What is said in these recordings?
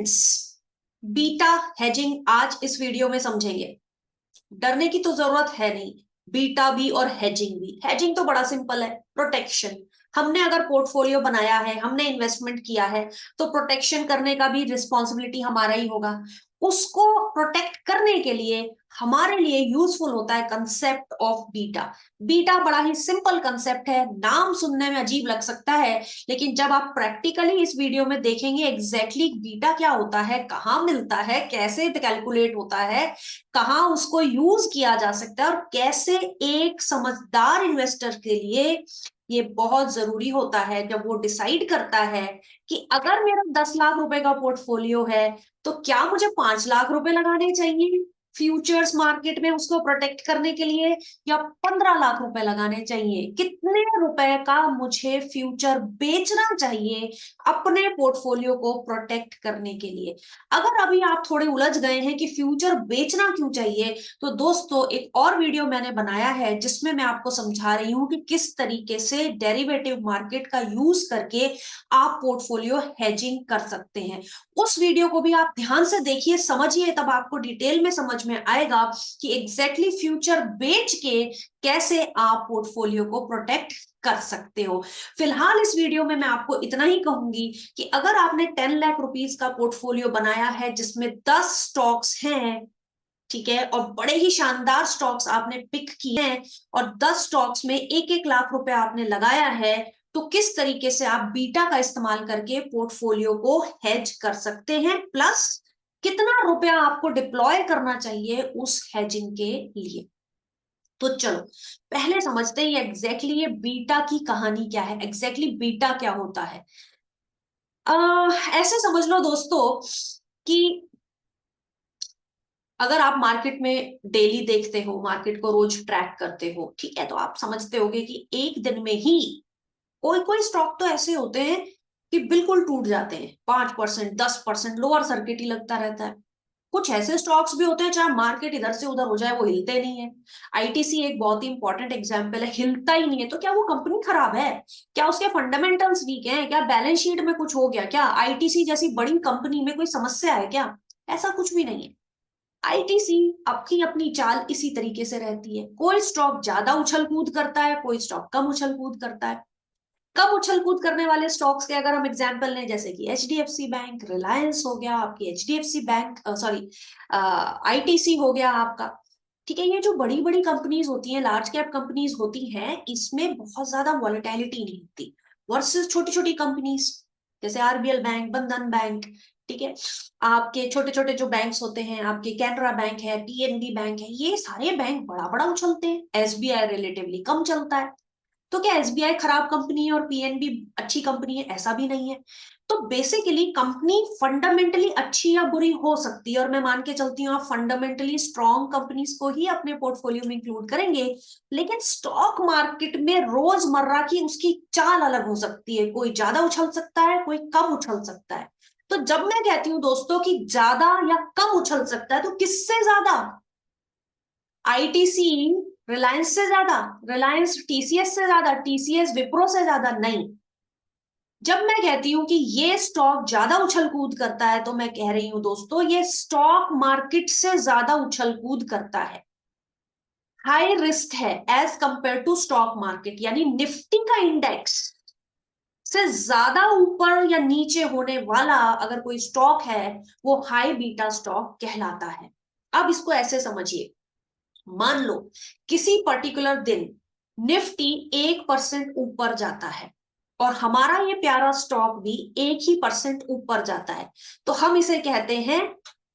Friends, beta hedging आज इस video में समझेंगे। डरने की तो जरूरत है नहीं। बीटा भी और हेजिंग भी। हेजिंग तो बड़ा सिंपल है, प्रोटेक्शन। हमने अगर पोर्टफोलियो बनाया है, हमने इन्वेस्टमेंट किया है, तो प्रोटेक्शन करने का भी रिस्पॉन्सिबिलिटी हमारा ही होगा। उसको प्रोटेक्ट करने के लिए हमारे लिए यूजफुल होता है कंसेप्ट ऑफ बीटा। बीटा बड़ा ही सिंपल कंसेप्ट है, नाम सुनने में अजीब लग सकता है, लेकिन जब आप प्रैक्टिकली इस वीडियो में देखेंगे एग्जैक्टली बीटा क्या होता है, कहाँ मिलता है, कैसे कैलकुलेट होता है, कहाँ उसको यूज किया जा सकता है और कैसे एक समझदार इन्वेस्टर के लिए ये बहुत जरूरी होता है जब वो डिसाइड करता है कि अगर मेरा 10 लाख रुपए का पोर्टफोलियो है तो क्या मुझे 5 लाख रुपए लगाने चाहिए फ्यूचर्स मार्केट में उसको प्रोटेक्ट करने के लिए, या 15 लाख रुपए लगाने चाहिए, कितने रुपए का मुझे फ्यूचर बेचना चाहिए अपने पोर्टफोलियो को प्रोटेक्ट करने के लिए। अगर अभी आप थोड़े उलझ गए हैं कि फ्यूचर बेचना क्यों चाहिए, तो दोस्तों एक और वीडियो मैंने बनाया है जिसमें मैं आपको समझा रही हूं कि किस तरीके से डेरिवेटिव मार्केट का यूज करके आप पोर्टफोलियो हेजिंग कर सकते हैं। उस वीडियो को भी आप ध्यान से देखिए, समझिए, तब आपको डिटेल में समझ में आएगा कि एग्जैक्टली फ्यूचर बेच के कैसे आप पोर्टफोलियो को प्रोटेक्ट कर सकते हो। फिलहाल इस वीडियो में मैं आपको इतना ही कहूंगी कि अगर आपने 10 लाख रुपीस का पोर्टफोलियो बनाया है जिसमें 10 स्टॉक्स हैं, ठीक है, और बड़े ही शानदार स्टॉक्स आपने पिक किए हैं और 10 स्टॉक्स में 1-1 लाख रुपए आपने लगाया है, तो किस तरीके से आप बीटा का इस्तेमाल करके पोर्टफोलियो को हेज कर सकते हैं, प्लस कितना रुपया आपको डिप्लॉय करना चाहिए उस हेजिंग के लिए। तो चलो पहले समझते हैं एग्जैक्टली ये बीटा की कहानी क्या है, एग्जैक्टली बीटा क्या होता है। ऐसे समझ लो दोस्तों कि अगर आप मार्केट में डेली देखते हो, मार्केट को रोज ट्रैक करते हो, ठीक है, तो आप समझते होगे कि एक दिन में ही कोई कोई स्टॉक तो ऐसे होते हैं कि बिल्कुल टूट जाते हैं, 5%, 10% लोअर सर्किट ही लगता रहता है। कुछ ऐसे स्टॉक्स भी होते हैं चाहे मार्केट इधर से उधर हो जाए वो हिलते नहीं है। आईटीसी एक बहुत ही इंपॉर्टेंट एग्जांपल है, हिलता ही नहीं है। तो क्या वो कंपनी खराब है? क्या उसके फंडामेंटल्स वीक हैं? क्या बैलेंस शीट में कुछ हो गया? क्या आईटीसी जैसी बड़ी कंपनी में कोई समस्या है क्या? ऐसा कुछ भी नहीं है। आईटीसी अपनी अपनी चाल इसी तरीके से रहती है। कोई स्टॉक ज्यादा उछल कूद करता है, कोई स्टॉक कम उछल कूद करता है। कम उछल कूद करने वाले स्टॉक्स के अगर हम एग्जांपल लें, जैसे कि एचडीएफसी बैंक, रिलायंस हो गया आपकी, एचडीएफसी बैंक सॉरी आईटीसी हो गया आपका, ठीक है, ये जो बड़ी बड़ी कंपनीज होती हैं, लार्ज कैप कंपनीज होती हैं, इसमें बहुत ज्यादा वॉलेटिलिटी नहीं होती वर्सेस छोटी छोटी कंपनीज जैसे आरबीएल बैंक, बंधन बैंक, ठीक है, आपके छोटे छोटे जो बैंक्स होते हैं, आपके कैनरा बैंक है, पीएनबी बैंक है, ये सारे बैंक बड़ा बड़ा उछलते हैं। एसबीआई रिलेटिवली कम चलता है। तो क्या एसबीआई खराब कंपनी है और पीएनबी अच्छी कंपनी है? ऐसा भी नहीं है। तो बेसिकली कंपनी फंडामेंटली अच्छी या बुरी हो सकती है, और मैं मान के चलती हूँ आप फंडामेंटली स्ट्रॉन्ग कंपनीज को ही अपने पोर्टफोलियो में इंक्लूड करेंगे। लेकिन स्टॉक मार्केट में रोजमर्रा की उसकी चाल अलग हो सकती है, कोई ज्यादा उछल सकता है, कोई कम उछल सकता है। तो जब मैं कहती हूं दोस्तों कि ज्यादा या कम उछल सकता है, तो किससे ज्यादा? आईटीसी रिलायंस से ज्यादा? रिलायंस टीसीएस से ज्यादा? टीसीएस विप्रो से ज्यादा? नहीं। जब मैं कहती हूं कि ये स्टॉक ज्यादा उछल कूद करता है, तो मैं कह रही हूं दोस्तों ये स्टॉक मार्केट से ज्यादा उछल कूद करता है, हाई रिस्क है as compared to stock market. यानी निफ्टी का इंडेक्स से ज्यादा ऊपर या नीचे होने वाला अगर कोई स्टॉक है, वो हाई बीटा स्टॉक कहलाता है। अब इसको ऐसे समझिए, मान लो किसी पर्टिकुलर दिन निफ्टी 1% ऊपर जाता है और हमारा ये प्यारा स्टॉक भी 1% ऊपर जाता है, तो हम इसे कहते हैं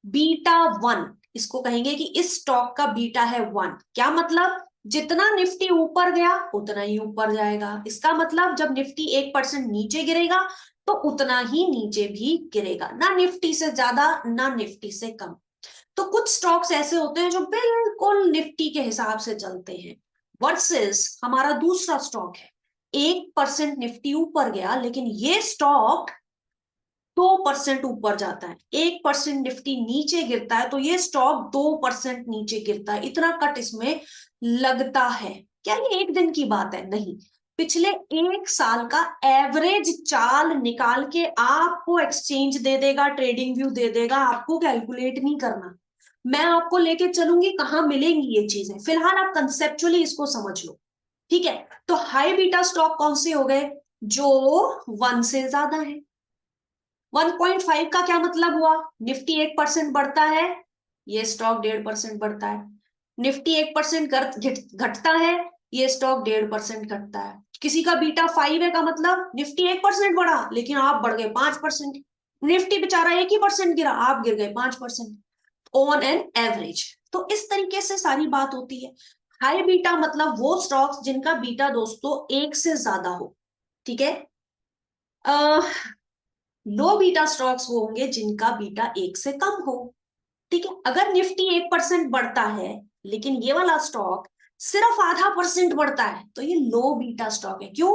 बीटा 1। इसको कहेंगे कि इस स्टॉक का बीटा है 1। क्या मतलब? जितना निफ्टी ऊपर गया उतना ही ऊपर जाएगा। इसका मतलब जब निफ्टी 1% नीचे गिरेगा तो उतना ही नीचे भी गिरेगा, ना निफ्टी से ज्यादा ना निफ्टी से कम। तो कुछ स्टॉक्स ऐसे होते हैं जो बिल्कुल निफ्टी के हिसाब से चलते हैं, वर्सेस हमारा दूसरा स्टॉक है 1% निफ्टी ऊपर गया लेकिन ये स्टॉक 2% ऊपर जाता है, 1% निफ्टी नीचे गिरता है तो ये स्टॉक 2% नीचे गिरता है। इतना कट इसमें लगता है। क्या ये एक दिन की बात है? नहीं। पिछले 1 साल का एवरेज चाल निकाल के आपको एक्सचेंज दे देगा, ट्रेडिंग व्यू दे देगा, आपको कैलकुलेट नहीं करना। मैं आपको लेके चलूंगी कहां मिलेंगी ये चीजें, फिलहाल आप कंसेप्चुअली इसको समझ लो, ठीक है। तो हाई बीटा स्टॉक कौन से हो गए, जो 1 से ज्यादा है। 1.5 का क्या मतलब हुआ, निफ्टी 1% बढ़ता है, ये स्टॉक 1.5% बढ़ता है। निफ्टी 1% घटता है, ये स्टॉक 1.5% घटता है। किसी का बीटा 5 है का मतलब निफ्टी 1% बढ़ा लेकिन आप बढ़ गए 5%, निफ्टी बेचारा 1% गिरा, आप गिर गए 5% ऑन एन एवरेज। तो इस तरीके से सारी बात होती है। हाई बीटा मतलब वो स्टॉक्स जिनका बीटा दोस्तों 1 से ज्यादा हो, ठीक है। लो बीटा स्टॉक्स वो होंगे जिनका बीटा 1 से कम हो, ठीक है। अगर निफ्टी 1% बढ़ता है लेकिन ये वाला स्टॉक सिर्फ आधा % बढ़ता है तो ये लो बीटा स्टॉक है। क्यों,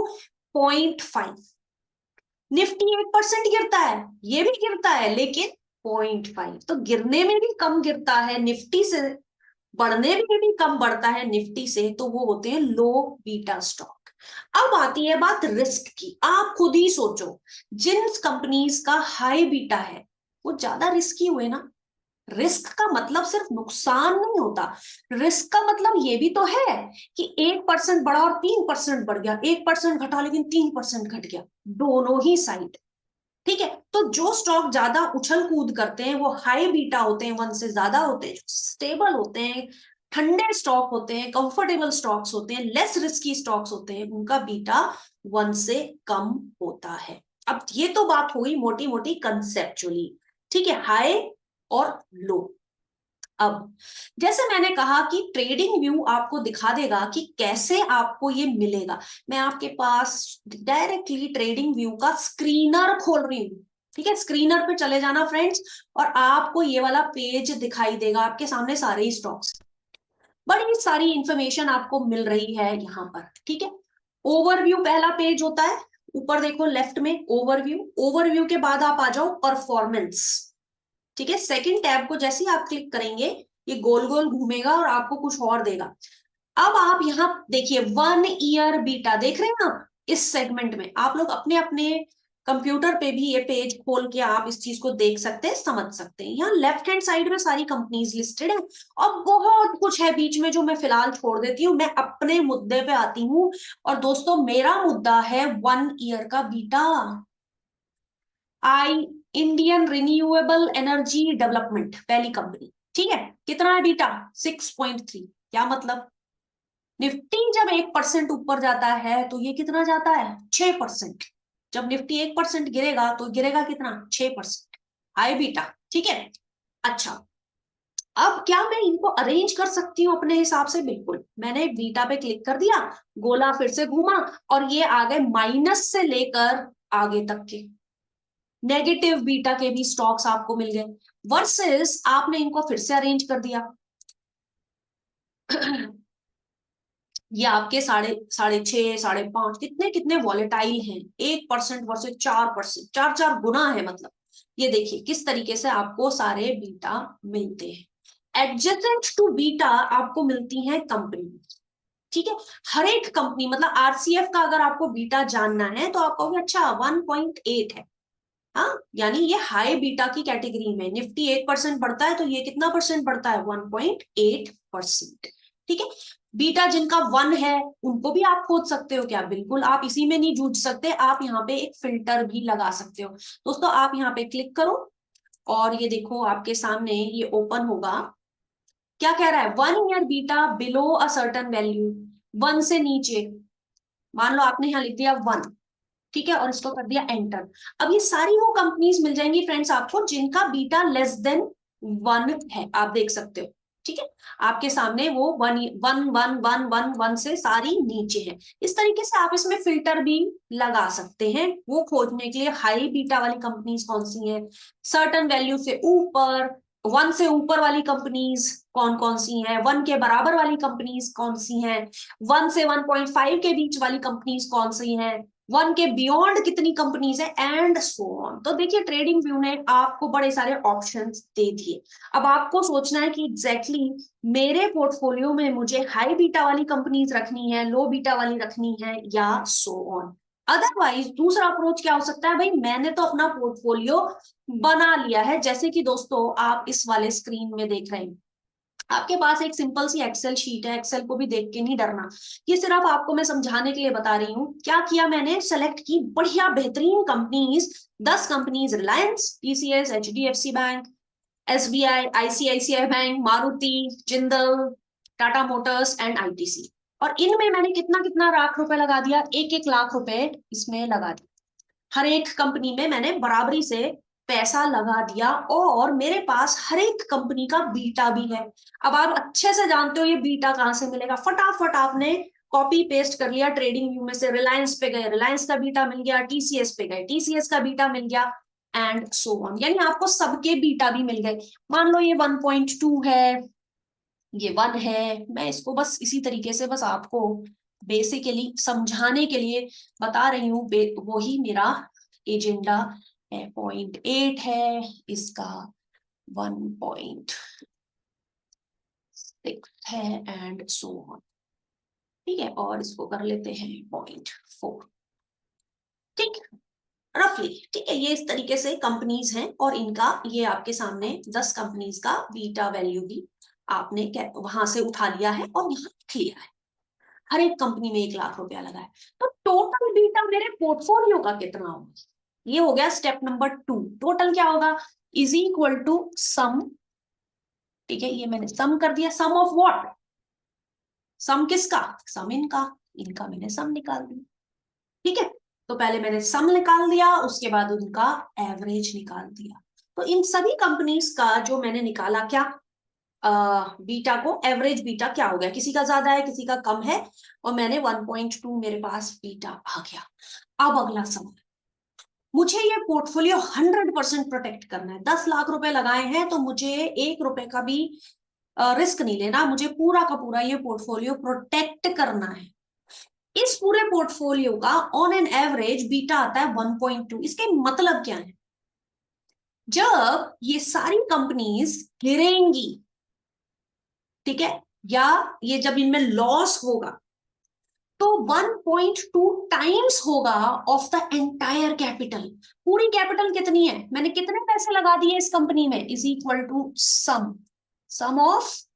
0.5। निफ्टी 1% गिरता है, ये भी गिरता है लेकिन 0.5, तो गिरने में भी कम गिरता है निफ्टी से, बढ़ने में भी कम बढ़ता है निफ्टी से, तो वो होते हैं लो बीटा स्टॉक। अब आती है बात रिस्क की। आप खुद ही सोचो, जिन कंपनीज का हाई बीटा है वो ज्यादा रिस्की हुए ना। रिस्क का मतलब सिर्फ नुकसान नहीं होता, रिस्क का मतलब ये भी तो है कि 1% बढ़ा और 3% बढ़ गया, 1% घटा लेकिन 3% घट गया, दोनों ही साइड, ठीक है। तो जो स्टॉक ज्यादा उछल कूद करते हैं वो हाई बीटा होते हैं, 1 से ज्यादा होते हैं, स्टेबल होते हैं, ठंडे स्टॉक होते हैं, कंफर्टेबल स्टॉक्स होते हैं, लेस रिस्की स्टॉक्स होते हैं, उनका बीटा 1 से कम होता है। अब ये तो बात हुई मोटी मोटी कंसेप्चुअली, ठीक है, हाई और लो। अब जैसे मैंने कहा कि ट्रेडिंग व्यू आपको दिखा देगा कि कैसे आपको ये मिलेगा। मैं आपके पास डायरेक्टली ट्रेडिंग व्यू का स्क्रीनर खोल रही हूँ, ठीक है। स्क्रीनर पे चले जाना फ्रेंड्स, और आपको ये वाला पेज दिखाई देगा, आपके सामने सारे ही स्टॉक्स, बड़ी सारी इंफॉर्मेशन आपको मिल रही है यहाँ पर, ठीक है। ओवरव्यू पहला पेज होता है, ऊपर देखो लेफ्ट में ओवरव्यू, ओवरव्यू के बाद आप आ जाओ परफॉर्मेंस, ठीक है। सेकंड टैब को जैसे ही आप क्लिक करेंगे ये गोल गोल घूमेगा और आपको कुछ और देगा। अब आप यहाँ देखिए 1 ईयर बीटा देख रहे हैं ना, इस सेगमेंट में आप लोग अपने अपने कंप्यूटर पे भी ये पेज खोल के आप इस चीज को देख सकते हैं, समझ सकते हैं। यहाँ लेफ्ट हैंड साइड में सारी कंपनीज लिस्टेड है और बहुत कुछ है बीच में जो मैं फिलहाल छोड़ देती हूँ, मैं अपने मुद्दे पे आती हूँ। और दोस्तों मेरा मुद्दा है 1 ईयर का बीटा। आई इंडियन रिन्यूएबल एनर्जी डेवलपमेंट पहली कंपनी, ठीक है। कितना है बीटा, 6.3। क्या मतलब, निफ्टी जब 1% ऊपर जाता है तो ये कितना जाता है, 6%। जब निफ्टी 1% गिरेगा तो गिरेगा कितना, 6%। हाई बीटा, ठीक है। अच्छा, अब क्या मैं इनको अरेंज कर सकती हूँ अपने हिसाब से, बिल्कुल। मैंने बीटा पे क्लिक कर दिया, गोला फिर से घूमा और ये आ गए माइनस से लेकर आगे तक के नेगेटिव बीटा के भी स्टॉक्स आपको मिल गए, वर्सेस आपने इनको फिर से अरेंज कर दिया। ये आपके साढ़े साढ़े 6, 5.5 कितने कितने वॉलेटाइल हैं, 1% वर्सेस 4%, 4 गुना है मतलब। ये देखिए किस तरीके से आपको सारे बीटा मिलते हैं। एडजेसेंट टू बीटा आपको मिलती है कंपनी, ठीक है। हर एक कंपनी मतलब आरसीएफ का अगर आपको बीटा जानना है तो आप कहोगे अच्छा 1.8 है, हाँ, यानी ये हाई बीटा की कैटेगरी में। निफ्टी 1% बढ़ता है तो ये कितना परसेंट बढ़ता है, 1.8%, ठीक है। बीटा जिनका 1 है उनको भी आप खोज सकते हो क्या, बिल्कुल। आप इसी में नहीं जूझ सकते, आप यहाँ पे एक फिल्टर भी लगा सकते हो। दोस्तों आप यहाँ पे क्लिक करो और ये देखो आपके सामने ये ओपन होगा। क्या कह रहा है, 1 year beta below a certain value, 1 से नीचे, मान लो आपने यहाँ लिख दिया 1, ठीक है, और इसको कर दिया एंटर। अब ये सारी वो कंपनीज मिल जाएंगी फ्रेंड्स आपको जिनका बीटा लेस देन 1 है, आप देख सकते हो, ठीक है। आपके सामने वो 1 से सारी नीचे है। इस तरीके से आप इसमें फिल्टर भी लगा सकते हैं वो खोजने के लिए हाई बीटा वाली कंपनीज कौन सी हैं, सर्टन वैल्यू से ऊपर 1 से ऊपर वाली कंपनीज कौन कौन सी हैं, 1 के बराबर वाली कंपनीज कौन सी हैं, 1 से 1.5 के बीच वाली कंपनीज कौन सी हैं, 1 के बियॉन्ड कितनी कंपनीज है, एंड सो ऑन। तो देखिए ट्रेडिंग व्यू ने आपको बड़े सारे ऑप्शंस दे दिए। अब आपको सोचना है कि एग्जैक्टली मेरे पोर्टफोलियो में मुझे हाई बीटा वाली कंपनीज रखनी है, लो बीटा वाली रखनी है, या सो ऑन। अदरवाइज दूसरा अप्रोच क्या हो सकता है, भाई मैंने तो अपना पोर्टफोलियो बना लिया है, जैसे कि दोस्तों आप इस वाले स्क्रीन में देख रहे हैं, आपके पास एक सिंपल सी एक्सेल शीट है। एक्सेल को भी देख के नहीं डरना, ये सिर्फ आपको मैं समझाने के लिए बता रही हूँ। क्या किया मैंने, सेलेक्ट की बढ़िया बेहतरीन companies, 10 companies, Reliance, TCS, HDFC bank, SBI, ICICI bank, Maruti, Jindal, Tata Motors and ITC. और इनमें मैंने कितना कितना लाख रुपए लगा दिया, 1-1 लाख रुपए इसमें लगा दिया। हर एक कंपनी में मैंने बराबरी से पैसा लगा दिया, और मेरे पास हर एक कंपनी का बीटा भी है। अब आप अच्छे से जानते हो ये बीटा कहां से मिलेगा, फटाफट आपने कॉपी पेस्ट कर लिया ट्रेडिंग व्यू में से, रिलायंस पे गए, रिलायंस का बीटा मिल गया, टीसीएस पे गए, टीसीएस का बीटा मिल गया, एंड सो ऑन। यानी आपको सबके बीटा भी मिल गए। मान लो ये 1.2 है, ये 1 है। मैं इसको बस इसी तरीके से बस आपको बेसिकली समझाने के लिए बता रही हूँ, वही मेरा एजेंडा है। 0.8 है, इसका 1.6 है, एंड सो ऑन। ठीक है, और इसको कर लेते हैं 0.4। ठीक, रफली। ठीक है, ये इस तरीके से कंपनीज हैं, और इनका ये आपके सामने 10 कंपनीज का बीटा वैल्यू भी आपने वहां से उठा लिया है और यहाँ लिख लिया है। हर एक कंपनी में 1 लाख रुपया लगा है। तो टोटल बीटा मेरे पोर्टफोलियो का कितना होगा, ये हो गया स्टेप नंबर 2। टोटल क्या होगा, इज इक्वल टू सम। ठीक है, ये मैंने सम कर दिया। सम ऑफ व्हाट, सम किसका, सम इनका, इनका मैंने सम निकाल दिया। ठीक है, तो पहले मैंने सम निकाल दिया, उसके बाद उनका एवरेज निकाल दिया। तो इन सभी कंपनीज का जो मैंने निकाला, क्या बीटा को, एवरेज बीटा क्या हो गया, किसी का ज्यादा है किसी का कम है, और मैंने 1.2 मेरे पास बीटा आ गया। अब अगला सवाल, मुझे ये पोर्टफोलियो 100% प्रोटेक्ट करना है। 10 लाख रुपए लगाए हैं तो मुझे 1 रुपए का भी रिस्क नहीं लेना, मुझे पूरा का पूरा ये पोर्टफोलियो प्रोटेक्ट करना है। इस पूरे पोर्टफोलियो का ऑन एन एवरेज बीटा आता है 1.2। इसके मतलब क्या है, जब ये सारी कंपनीज गिरेंगी, ठीक है, या ये जब इनमें लॉस होगा, तो 1.2 टाइम्स होगा ऑफ द एंटायर कैपिटल। पूरी कैपिटल कितनी है, मैंने कितने पैसे लगा दिए इस कंपनी में, is equal to sum, sum of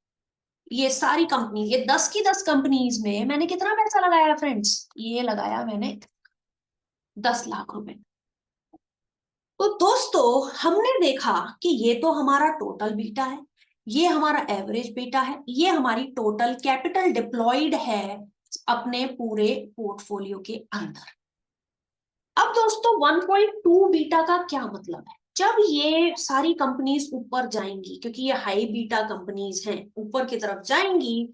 ये सारी कंपनी, ये 10 की 10 कंपनीज में मैंने कितना पैसा लगाया फ्रेंड्स, ये लगाया मैंने 10 लाख रुपए। तो दोस्तों हमने देखा कि ये तो हमारा टोटल बीटा है, ये हमारा एवरेज बीटा है, ये हमारी टोटल कैपिटल डिप्लॉयड है अपने पूरे पोर्टफोलियो के अंदर। अब दोस्तों 1.2 बीटा का क्या मतलब है, जब ये सारी कंपनीज ऊपर जाएंगी, क्योंकि ये हाई बीटा कंपनीज हैं, ऊपर की तरफ जाएंगी,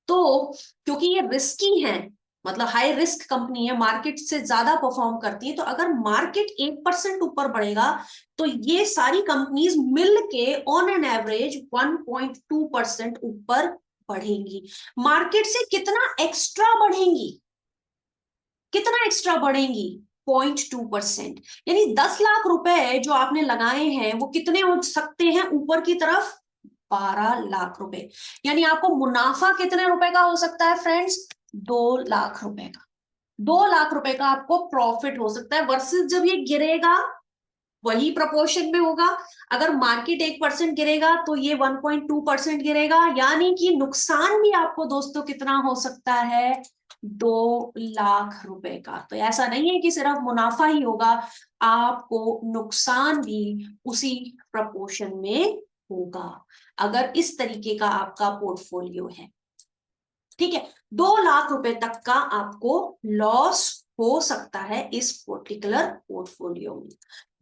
तो क्योंकि ये रिस्की हैं, मतलब हाई रिस्क कंपनी है, मार्केट से ज्यादा परफॉर्म करती है, तो अगर मार्केट 1% ऊपर बढ़ेगा तो ये सारी कंपनीज मिलके ऑन एन एवरेज 1.2% ऊपर बढ़ेंगी। मार्केट से कितना एक्स्ट्रा बढ़ेंगी, कितना एक्स्ट्रा बढ़ेंगी, 0.2%। यानी 10 लाख रुपए जो आपने लगाए हैं वो कितने हो सकते हैं ऊपर की तरफ, 12 लाख रुपए। यानी आपको मुनाफा कितने रुपए का हो सकता है फ्रेंड्स, 2 लाख रुपए का। 2 लाख रुपए का आपको प्रॉफिट हो सकता है, वर्सेस जब ये गिरेगा वही प्रोपोर्शन में होगा। अगर मार्केट 1% गिरेगा तो ये 1.2% गिरेगा, यानी कि नुकसान भी आपको दोस्तों कितना हो सकता है, 2 लाख रुपए का। तो ऐसा नहीं है कि सिर्फ मुनाफा ही होगा, आपको नुकसान भी उसी प्रपोर्शन में होगा, अगर इस तरीके का आपका पोर्टफोलियो है। ठीक है, 2 लाख रुपए तक का आपको लॉस हो सकता है इस पर्टिकुलर पोर्टफोलियो में।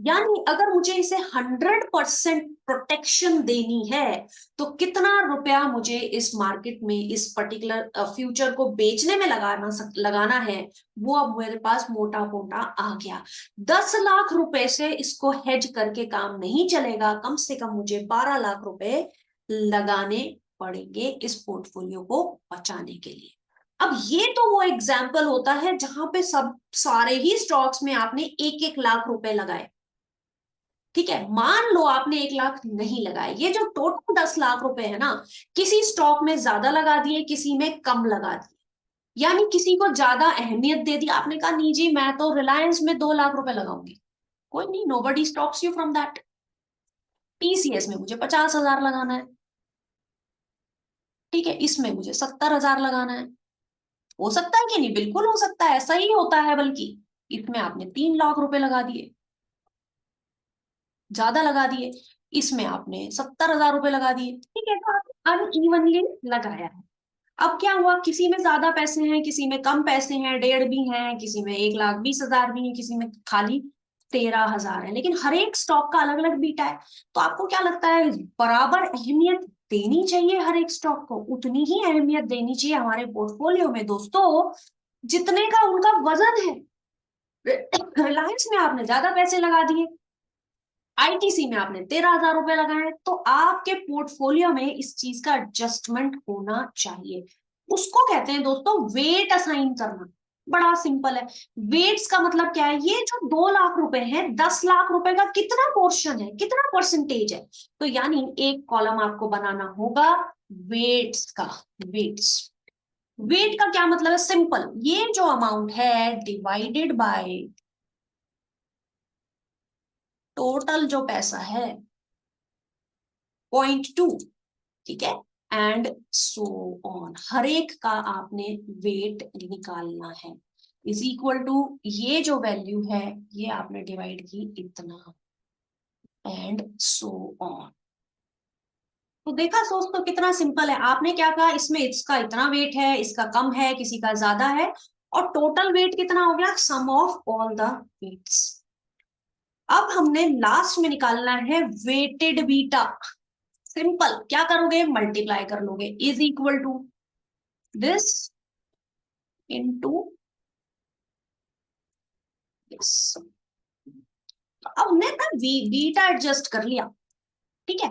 यानी अगर मुझे इसे 100% प्रोटेक्शन देनी है तो कितना रुपया मुझे इस मार्केट में इस पर्टिकुलर फ्यूचर को बेचने में लगाना है, वो अब मेरे पास मोटा मोटा आ गया। 10 लाख रुपए से इसको हेज करके काम नहीं चलेगा, कम से कम मुझे 12 लाख रुपए लगाने पड़ेंगे इस पोर्टफोलियो को बचाने के लिए। अब ये तो वो एग्जाम्पल होता है जहां पे सब सारे ही स्टॉक्स में आपने 1-1 लाख रुपए लगाए। ठीक है, मान लो आपने 1 लाख नहीं लगाए, ये जो टोटल 10 लाख रुपए है ना, किसी स्टॉक में ज्यादा लगा दिए, किसी में कम लगा दिए, यानी किसी को ज्यादा अहमियत दे दी, आपने कहा नहीं जी मैं तो रिलायंस में 2 लाख रुपए लगाऊंगी, कोई नहीं, nobody stops you from that. TCS में मुझे 50,000 लगाना है, ठीक है, इसमें मुझे 70,000 लगाना है, हो सकता है कि नहीं, बिल्कुल हो सकता है, ऐसा ही होता है, बल्कि इसमें आपने 3 लाख रुपए लगा दिए, ज्यादा लगा दिए, इसमें आपने 70,000 रुपए लगा दिए, ठीक है, तो आपने अनइवनली लगाया है। अब क्या हुआ, किसी में ज्यादा पैसे हैं, किसी में कम पैसे हैं, 1.5 भी हैं, किसी में 1,20,000 भी है, किसी में खाली 13,000 है, लेकिन हर एक स्टॉक का अलग अलग बीटा है। तो आपको क्या लगता है, बराबर अहमियत देनी चाहिए हर एक स्टॉक को, उतनी ही अहमियत देनी चाहिए हमारे पोर्टफोलियो में दोस्तों जितने का उनका वजन है। रिलायंस में आपने ज्यादा पैसे लगा दिए, आईटीसी में आपने 13,000 रुपए लगाए, तो आपके पोर्टफोलियो में इस चीज का एडजस्टमेंट होना चाहिए। उसको कहते हैं दोस्तों वेट असाइन करना। बड़ा सिंपल है। वेट्स का मतलब क्या है, ये जो 2 लाख रुपए हैं, 10 लाख रुपए का कितना पोर्शन है, कितना परसेंटेज है, तो यानी एक कॉलम आपको बनाना होगा वेट्स का। वेट्स, वेट का क्या मतलब है, सिंपल, ये जो अमाउंट है डिवाइडेड बाय टोटल जो पैसा है 0.2, ठीक है, एंड सो ऑन, हर एक का आपने वेट निकालना है, इज इक्वल टू ये जो वैल्यू है ये आपने डिवाइड की इतना, एंड सो ऑन। तो देखा दोस्तों कितना सिंपल है, आपने क्या कहा, इसमें इसका इतना वेट है, इसका कम है, किसी का ज्यादा है, और टोटल वेट कितना हो गया, सम ऑफ ऑल द वेट्स। अब हमने लास्ट में निकालना है वेटेड बीटा। सिंपल, क्या करोगे, मल्टीप्लाई कर लोगे, is equal to this into this. अब हमने ना बीटा एडजस्ट कर लिया, ठीक है,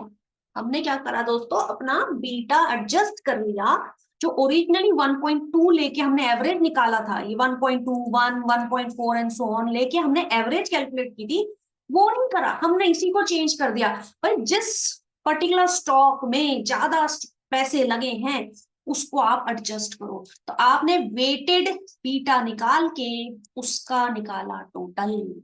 हमने क्या करा दोस्तों, अपना बीटा एडजस्ट कर लिया। जो ओरिजिनली 1.2 लेके हमने एवरेज निकाला था, ये 1.2, 1, 1.4 एंड सो ऑन लेके हमने एवरेज कैलकुलेट की थी, वो नहीं करा, हमने इसी को चेंज कर दिया। भाई जिस पर्टिकुलर स्टॉक में ज्यादा पैसे लगे हैं उसको आप एडजस्ट करो, तो आपने वेटेड बीटा निकाल के उसका निकाला टोटल।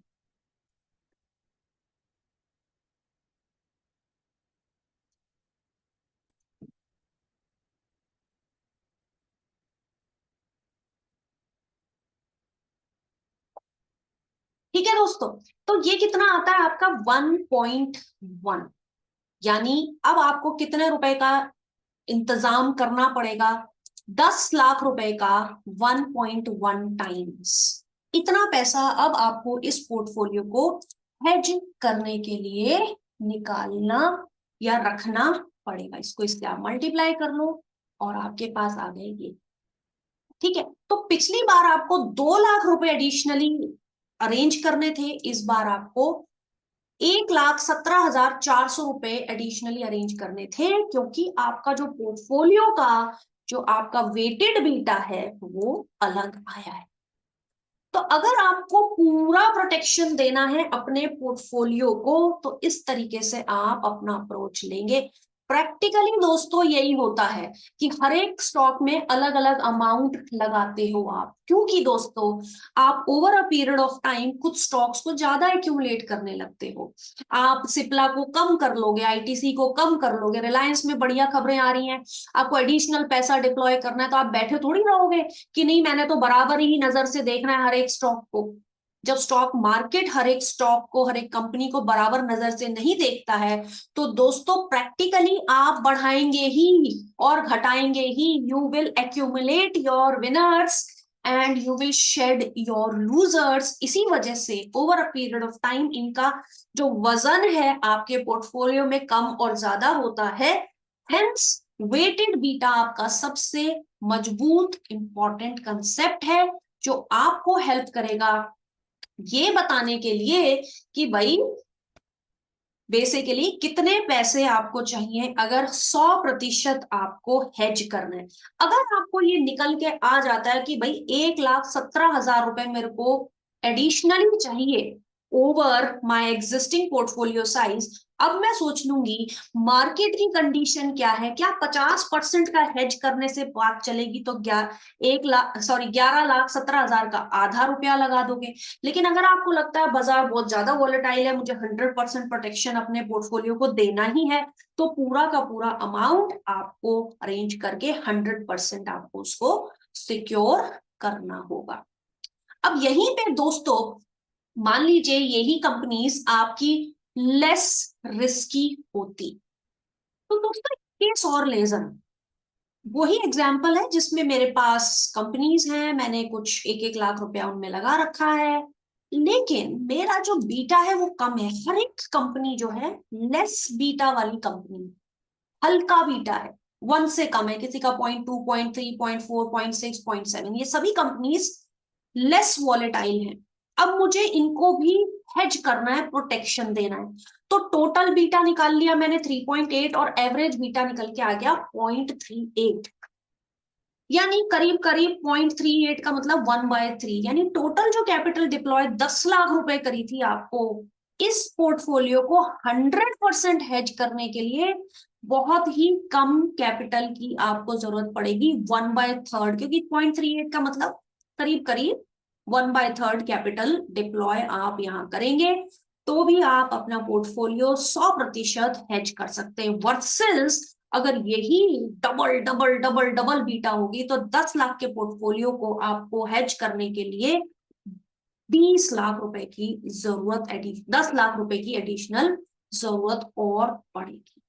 ठीक है दोस्तों, तो ये कितना आता है आपका 1.1, यानी अब आपको कितने रुपए का इंतजाम करना पड़ेगा, 10 लाख रुपए का 1.1 टाइम्स, इतना पैसा अब आपको इस पोर्टफोलियो को हेज करने के लिए निकालना या रखना पड़ेगा। इसको इससे आप मल्टीप्लाई कर लो और आपके पास आ गए ये, ठीक है। तो पिछली बार आपको 2 लाख रुपए एडिशनली अरेंज करने थे, इस बार आपको 1,17,400 रुपए एडिशनली अरेंज करने थे, क्योंकि आपका जो पोर्टफोलियो का जो आपका वेटेड बीटा है वो अलग आया है। तो अगर आपको पूरा प्रोटेक्शन देना है अपने पोर्टफोलियो को, तो इस तरीके से आप अपना अप्रोच लेंगे। प्रैक्टिकली दोस्तों यही होता है कि हर एक स्टॉक में अलग अलग अमाउंट लगाते हो आप, क्योंकि दोस्तों आप over a period of time कुछ स्टॉक्स को ज्यादा एक्यूमुलेट करने लगते हो। आप सिप्ला को कम कर लोगे, आईटीसी को कम कर लोगे, रिलायंस में बढ़िया खबरें आ रही हैं, आपको एडिशनल पैसा डिप्लॉय करना है, तो आप बैठे थोड़ी रहोगे कि नहीं मैंने तो बराबर ही नजर से देखना है हर एक स्टॉक को। जब स्टॉक मार्केट हर एक स्टॉक को, हर एक कंपनी को बराबर नजर से नहीं देखता है, तो दोस्तों प्रैक्टिकली आप बढ़ाएंगे ही और घटाएंगे ही, you will accumulate your winners and you will shed your losers. इसी वजह से over a period of time इनका जो वजन है आपके पोर्टफोलियो में कम और ज्यादा होता है। हेंस वेटेड बीटा आपका सबसे मजबूत इंपॉर्टेंट कंसेप्ट है, जो आपको हेल्प करेगा ये बताने के लिए कि भाई बेसिकली कितने पैसे आपको चाहिए अगर 100% आपको हेज करना है। अगर आपको ये निकल के आ जाता है कि भाई 1,17,000 रुपए मेरे को एडिशनली चाहिए over my existing portfolio size, अब मैं सोच लूंगी मार्केट की कंडीशन क्या है, क्या 50% का हेज करने से बात चलेगी तो 11,17,000 का आधा रुपया लगा दोगे। लेकिन अगर आपको लगता है बाजार बहुत ज्यादा वॉलेटाइल है, मुझे 100% प्रोटेक्शन अपने पोर्टफोलियो को देना ही है, तो पूरा का पूरा अमाउंट आपको अरेंज करके 100% आपको उसको सिक्योर करना होगा। अब यहीं पे दोस्तों मान लीजिए यही कंपनीज आपकी लेस रिस्की होती, तो दोस्तों केस और ले जरा। वही एग्जाम्पल है जिसमें मेरे पास कंपनीज हैं, मैंने कुछ 1-1 लाख रुपया उनमें लगा रखा है, लेकिन मेरा जो बीटा है वो कम है। हर एक कंपनी जो है लेस बीटा वाली कंपनी, हल्का बीटा है, 1 से कम है, किसी का 0.2, 0.3, 0.4, 0.6, 0.7, ये सभी कंपनीज लेस वॉलेटाइल हैं। अब मुझे इनको भी हेज करना है, प्रोटेक्शन देना है, तो टोटल बीटा निकाल लिया मैंने 3.8 और एवरेज बीटा निकल के आ गया 0.38, यानी करीब करीब 0.38 का मतलब 1/3, यानी टोटल जो कैपिटल डिप्लॉय 10 लाख रुपए करी थी आपको इस पोर्टफोलियो को 100% हेज करने के लिए, बहुत ही कम कैपिटल की आपको जरूरत पड़ेगी, 1/3, क्योंकि 0.38 का मतलब करीब करीब 1/3 कैपिटल डिप्लॉय आप यहां करेंगे, तो भी आप अपना पोर्टफोलियो 100% हेज कर सकते हैं। वर्सेस अगर यही double double double double beta होगी तो 10 लाख के पोर्टफोलियो को आपको हेज करने के लिए 20 लाख रुपए की जरूरत, 10 लाख रुपए की एडिशनल जरूरत और पड़ेगी।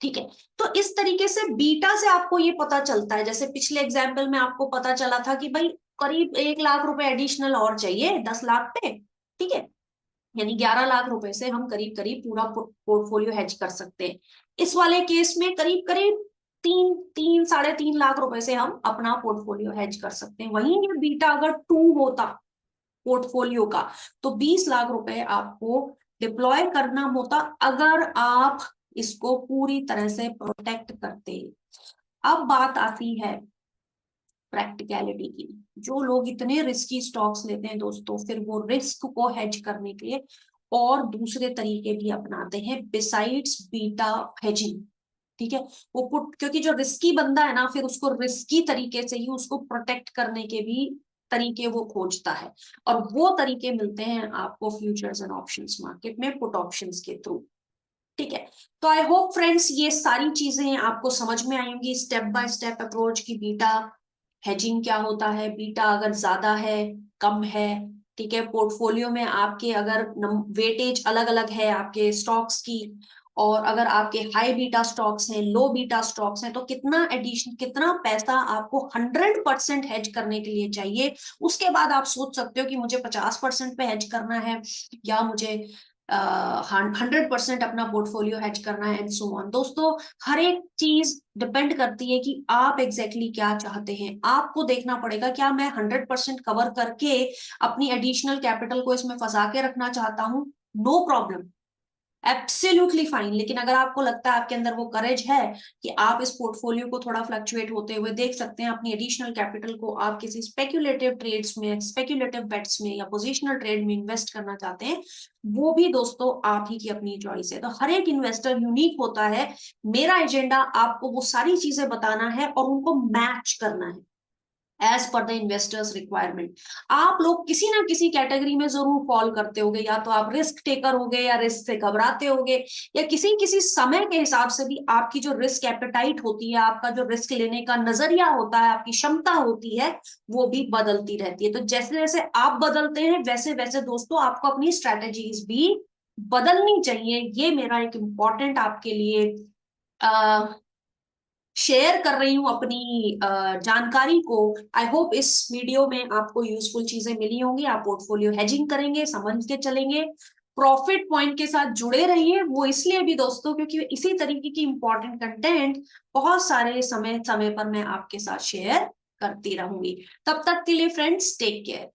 ठीक है, तो इस तरीके से बीटा से आपको ये पता चलता है, जैसे पिछले एग्जाम्पल में आपको पता चला था कि भाई करीब 1 लाख रुपए एडिशनल और चाहिए 10 लाख पे, ठीक है, यानी 11 लाख रुपए से हम करीब करीब पूरा पोर्टफोलियो हेज कर सकते हैं। इस वाले केस में करीब करीब 3-3.5 लाख रुपए से हम अपना पोर्टफोलियो हेज कर सकते हैं। वहीं ये बीटा अगर 2 होता पोर्टफोलियो का, तो 20 लाख रुपए आपको डिप्लॉय करना होता अगर आप इसको पूरी तरह से प्रोटेक्ट करते। अब बात आती है प्रैक्टिकलिटी की। जो लोग इतने रिस्की स्टॉक्स लेते हैं दोस्तों, फिर वो रिस्क को हेज करने के लिए और दूसरे तरीके भी अपनाते हैं बिसाइड्स बीटा हेजिंग। ठीक है, वो पुट, क्योंकि जो रिस्की बंदा है ना, फिर उसको रिस्की तरीके से ही उसको प्रोटेक्ट करने के भी तरीके वो खोजता है, और वो तरीके मिलते हैं आपको फ्यूचर्स एंड ऑप्शंस मार्केट में पुट ऑप्शंस के थ्रू। ठीक है, तो आई होप फ्रेंड्स ये सारी चीजें आपको समझ में आएंगी, स्टेप बाय स्टेप अप्रोच की बीटा हेजिंग क्या होता है, बीटा अगर ज्यादा है कम है, ठीक है, पोर्टफोलियो में आपके अगर वेटेज अलग अलग है आपके स्टॉक्स की, और अगर आपके हाई बीटा स्टॉक्स हैं, लो बीटा स्टॉक्स हैं, तो कितना एडिशन, कितना पैसा आपको 100% हेज करने के लिए चाहिए। उसके बाद आप सोच सकते हो कि मुझे 50% पे हेज करना है, या मुझे 100% अपना पोर्टफोलियो हेज करना है, एंड सो ऑन। दोस्तों हर एक चीज डिपेंड करती है कि आप एग्जैक्टली क्या चाहते हैं। आपको देखना पड़ेगा, क्या मैं 100% कवर करके अपनी एडिशनल कैपिटल को इसमें फंसा के रखना चाहता हूँ, नो प्रॉब्लम, एब्सोल्युटली फाइन। लेकिन अगर आपको लगता है आपके अंदर वो करेज है कि आप इस पोर्टफोलियो को थोड़ा फ्लक्चुएट होते हुए देख सकते हैं, अपनी एडिशनल कैपिटल को आप किसी स्पेक्यूलेटिव ट्रेड्स में, स्पेक्यूलेटिव बेट्स में या पोजिशनल ट्रेड में इन्वेस्ट करना चाहते हैं, वो भी दोस्तों आप ही की अपनी चॉइस है। तो हर एक इन्वेस्टर यूनिक होता है, मेरा एजेंडा आपको वो सारी चीजें बताना है और उनको मैच करना है as per the investors requirement. आप लोग किसी ना किसी कैटेगरी में जरूर फॉल करते होगे, या तो आप रिस्क टेकर होगे, या रिस्क से घबराते होगे, या किसी किसी समय के हिसाब से भी आपकी जो रिस्क एपेटाइट होती है, आपका जो रिस्क लेने का नजरिया होता है, आपकी क्षमता होती है, वो भी बदलती रहती है। तो जैसे जैसे आप बदलते हैं वैसे वैसे दोस्तों आपको अपनी स्ट्रेटेजीज भी बदलनी चाहिए। ये मेरा एक इम्पॉर्टेंट आपके लिए शेयर कर रही हूँ अपनी जानकारी को। आई होप इस वीडियो में आपको यूजफुल चीजें मिली होंगी। आप पोर्टफोलियो हेजिंग करेंगे, समझ के चलेंगे, प्रॉफिट पॉइंट के साथ जुड़े रहिए। वो इसलिए भी दोस्तों क्योंकि इसी तरीके की इंपॉर्टेंट कंटेंट बहुत सारे समय समय पर मैं आपके साथ शेयर करती रहूंगी। तब तक के लिए फ्रेंड्स टेक केयर।